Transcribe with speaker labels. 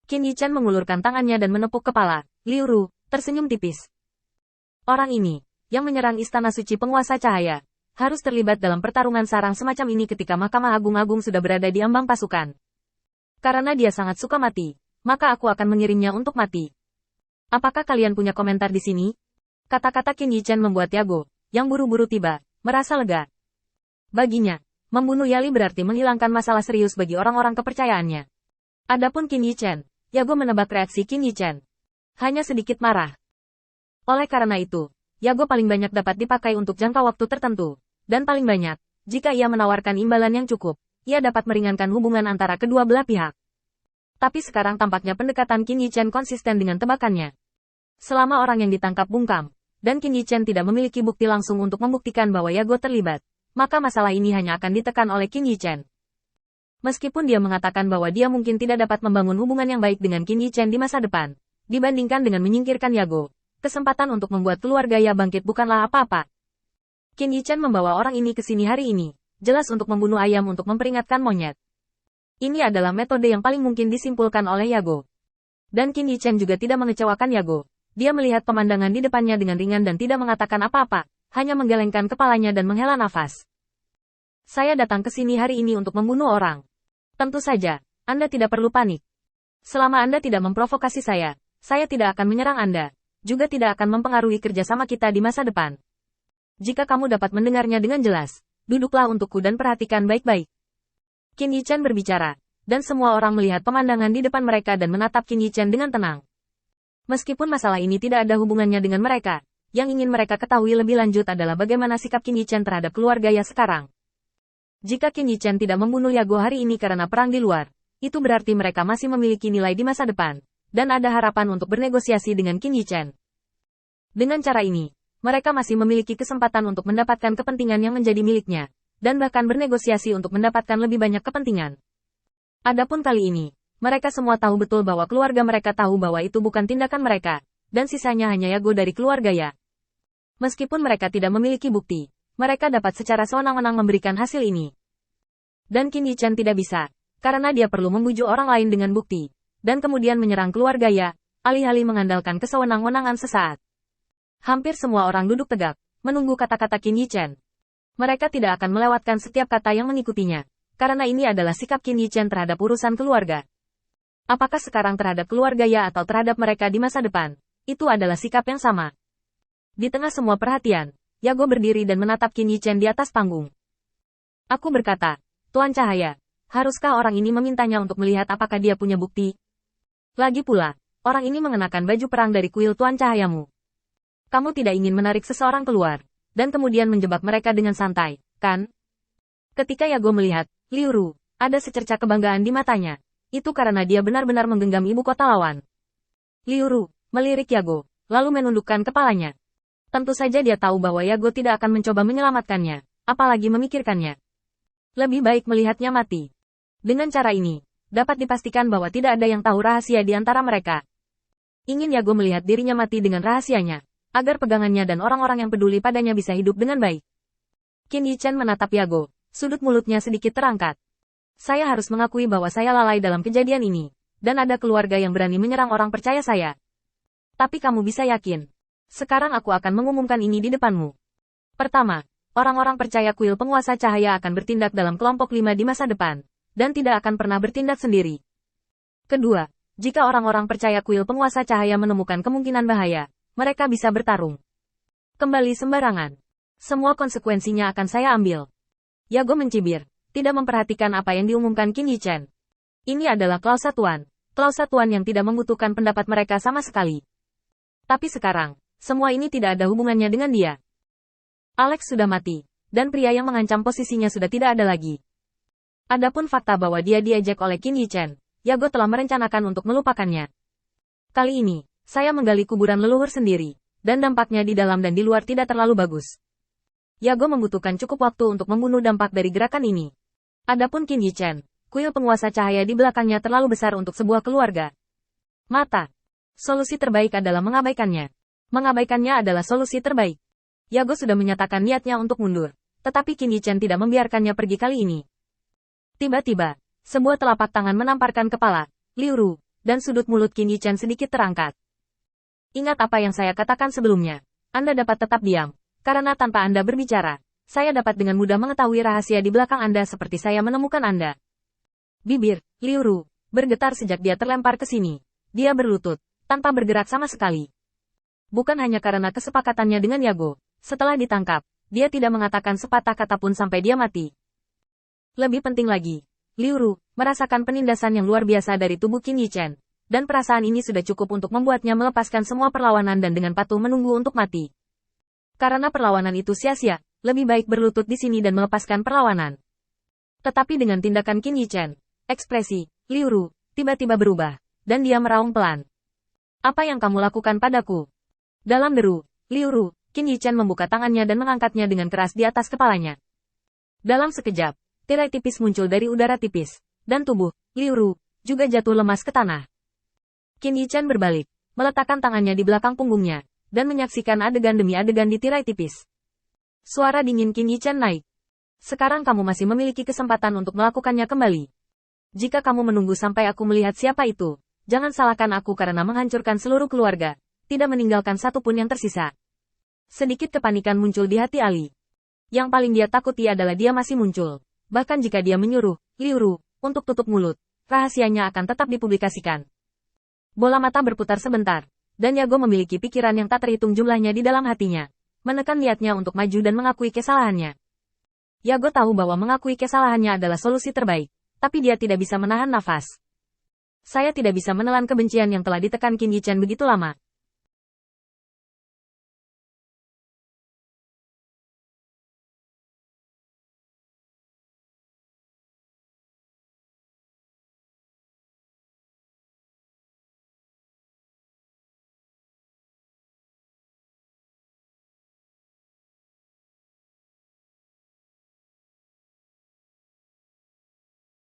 Speaker 1: Qin Yichen mengulurkan tangannya dan menepuk kepala. Liu Ru tersenyum tipis. Orang ini, yang menyerang Istana Suci Penguasa Cahaya, harus terlibat dalam pertarungan sarang semacam ini ketika Mahkamah Agung sudah berada di ambang pasukan. Karena dia sangat suka mati, maka aku akan mengirimnya untuk mati. Apakah kalian punya komentar di sini? Kata-kata Qin Yichen membuat Yago, yang buru-buru tiba, merasa lega. Baginya, membunuh Yali berarti menghilangkan masalah serius bagi orang-orang kepercayaannya. Adapun Qin Yichen, Yago menebak reaksi Qin Yichen. Hanya sedikit marah. Oleh karena itu, Yago paling banyak dapat dipakai untuk jangka waktu tertentu. Dan paling banyak, jika ia menawarkan imbalan yang cukup, ia dapat meringankan hubungan antara kedua belah pihak. Tapi sekarang tampaknya pendekatan Qin Yichen konsisten dengan tebakannya. Selama orang yang ditangkap bungkam, dan Qin Yichen tidak memiliki bukti langsung untuk membuktikan bahwa Yago terlibat, maka masalah ini hanya akan ditekan oleh Qin Yichen. Meskipun dia mengatakan bahwa dia mungkin tidak dapat membangun hubungan yang baik dengan Qin Yichen di masa depan, dibandingkan dengan menyingkirkan Yago, kesempatan untuk membuat keluarga Ya bangkit bukanlah apa-apa. Qin Yichen membawa orang ini ke sini hari ini, jelas untuk membunuh ayam untuk memperingatkan monyet. Ini adalah metode yang paling mungkin disimpulkan oleh Yago. Dan Qin Yichen juga tidak mengecewakan Yago. Dia melihat pemandangan di depannya dengan ringan dan tidak mengatakan apa-apa, hanya menggelengkan kepalanya dan menghela nafas. Saya datang ke sini hari ini untuk membunuh orang. Tentu saja, Anda tidak perlu panik. Selama Anda tidak memprovokasi saya tidak akan menyerang Anda, juga tidak akan mempengaruhi kerjasama kita di masa depan. Jika kamu dapat mendengarnya dengan jelas, duduklah untukku dan perhatikan baik-baik. Qin Yichen berbicara, dan semua orang melihat pemandangan di depan mereka dan menatap Qin Yichen dengan tenang. Meskipun masalah ini tidak ada hubungannya dengan mereka, yang ingin mereka ketahui lebih lanjut adalah bagaimana sikap Qin Yichen terhadap keluarga Ya sekarang. Jika Qin Yichen tidak membunuh Yago hari ini karena perang di luar, itu berarti mereka masih memiliki nilai di masa depan, dan ada harapan untuk bernegosiasi dengan Qin Yichen. Dengan cara ini, mereka masih memiliki kesempatan untuk mendapatkan kepentingan yang menjadi miliknya, dan bahkan bernegosiasi untuk mendapatkan lebih banyak kepentingan. Adapun kali ini, mereka semua tahu betul bahwa keluarga mereka tahu bahwa itu bukan tindakan mereka, dan sisanya hanya Yago dari keluarga Ya. Meskipun mereka tidak memiliki bukti, mereka dapat secara sewenang-wenang memberikan hasil ini. Dan Qin Yichen tidak bisa, karena dia perlu membujuk orang lain dengan bukti, dan kemudian menyerang keluarga Ya, alih-alih mengandalkan kesewenang-wenangan sesaat. Hampir semua orang duduk tegak, menunggu kata-kata Qin Yichen. Mereka tidak akan melewatkan setiap kata yang mengikutinya, karena ini adalah sikap Qin Yichen terhadap urusan keluarga. Apakah sekarang terhadap keluarga Ya atau terhadap mereka di masa depan, itu adalah sikap yang sama. Di tengah semua perhatian, Yago berdiri dan menatap Qin Yichen di atas panggung. Aku berkata, Tuan Cahaya, haruskah orang ini memintanya untuk melihat apakah dia punya bukti? Lagi pula, orang ini mengenakan baju perang dari kuil Tuan Cahayamu. Kamu tidak ingin menarik seseorang keluar, dan kemudian menjebak mereka dengan santai, kan? Ketika Yago melihat Liu Ru, ada secerca kebanggaan di matanya. Itu karena dia benar-benar menggenggam ibu kota lawan. Liu Ru melirik Yago, lalu menundukkan kepalanya. Tentu saja dia tahu bahwa Yago tidak akan mencoba menyelamatkannya, apalagi memikirkannya. Lebih baik melihatnya mati. Dengan cara ini, dapat dipastikan bahwa tidak ada yang tahu rahasia di antara mereka. Ingin Yago melihat dirinya mati dengan rahasianya, agar pegangannya dan orang-orang yang peduli padanya bisa hidup dengan baik. Qin Yichen menatap Yago, sudut mulutnya sedikit terangkat. Saya harus mengakui bahwa saya lalai dalam kejadian ini, dan ada keluarga yang berani menyerang orang percaya saya. Tapi kamu bisa yakin. Sekarang aku akan mengumumkan ini di depanmu. Pertama, orang-orang percaya kuil penguasa cahaya akan bertindak dalam kelompok 5 di masa depan, dan tidak akan pernah bertindak sendiri. Kedua, jika orang-orang percaya kuil penguasa cahaya menemukan kemungkinan bahaya, mereka bisa bertarung. Kembali sembarangan. Semua konsekuensinya akan saya ambil. Yago mencibir, tidak memperhatikan apa yang diumumkan Qin Yichen. Ini adalah klausa tuan yang tidak membutuhkan pendapat mereka sama sekali. Tapi sekarang, semua ini tidak ada hubungannya dengan dia. Alex sudah mati, dan pria yang mengancam posisinya sudah tidak ada lagi. Adapun fakta bahwa dia diejek oleh Qin Yichen, Yago telah merencanakan untuk melupakannya. Kali ini, saya menggali kuburan leluhur sendiri, dan dampaknya di dalam dan di luar tidak terlalu bagus. Yago membutuhkan cukup waktu untuk membunuh dampak dari gerakan ini. Adapun Qin Yichen, kuil penguasa cahaya di belakangnya terlalu besar untuk sebuah keluarga. Mata. Solusi terbaik adalah mengabaikannya. Mengabaikannya adalah solusi terbaik. Yago sudah menyatakan niatnya untuk mundur, tetapi Qin Yichen tidak membiarkannya pergi kali ini. Tiba-tiba, sebuah telapak tangan menamparkan kepala Liu Ru, dan sudut mulut Qin Yichan sedikit terangkat. Ingat apa yang saya katakan sebelumnya. Anda dapat tetap diam, karena tanpa Anda berbicara, saya dapat dengan mudah mengetahui rahasia di belakang Anda seperti saya menemukan Anda. Bibir Liu Ru bergetar sejak dia terlempar ke sini. Dia berlutut, tanpa bergerak sama sekali. Bukan hanya karena kesepakatannya dengan Yago. Setelah ditangkap, dia tidak mengatakan sepatah kata pun sampai dia mati. Lebih penting lagi, Liu Ru merasakan penindasan yang luar biasa dari tubuh Qin Yichan, dan perasaan ini sudah cukup untuk membuatnya melepaskan semua perlawanan dan dengan patuh menunggu untuk mati. Karena perlawanan itu sia-sia, lebih baik berlutut di sini dan melepaskan perlawanan. Tetapi dengan tindakan Qin Yichan, ekspresi Liu Ru tiba-tiba berubah, dan dia meraung pelan. Apa yang kamu lakukan padaku? Dalam deru, Liu Ru, Qin Yichan membuka tangannya dan mengangkatnya dengan keras di atas kepalanya. Dalam sekejap, tirai tipis muncul dari udara tipis, dan tubuh Liu Ru juga jatuh lemas ke tanah. Qin Yichan berbalik, meletakkan tangannya di belakang punggungnya, dan menyaksikan adegan demi adegan di tirai tipis. Suara dingin Qin Yichan naik. Sekarang kamu masih memiliki kesempatan untuk melakukannya kembali. Jika kamu menunggu sampai aku melihat siapa itu, jangan salahkan aku karena menghancurkan seluruh keluarga, tidak meninggalkan satu pun yang tersisa. Sedikit kepanikan muncul di hati Ali. Yang paling dia takuti adalah dia masih muncul. Bahkan jika dia menyuruh Liu Ru untuk tutup mulut, rahasianya akan tetap dipublikasikan. Bola mata berputar sebentar, dan Yago memiliki pikiran yang tak terhitung jumlahnya di dalam hatinya. Menekan niatnya untuk maju dan mengakui kesalahannya. Yago tahu bahwa mengakui kesalahannya adalah solusi terbaik, tapi dia tidak bisa menahan nafas. Saya tidak bisa menelan kebencian yang telah ditekan Qin Yichan begitu lama.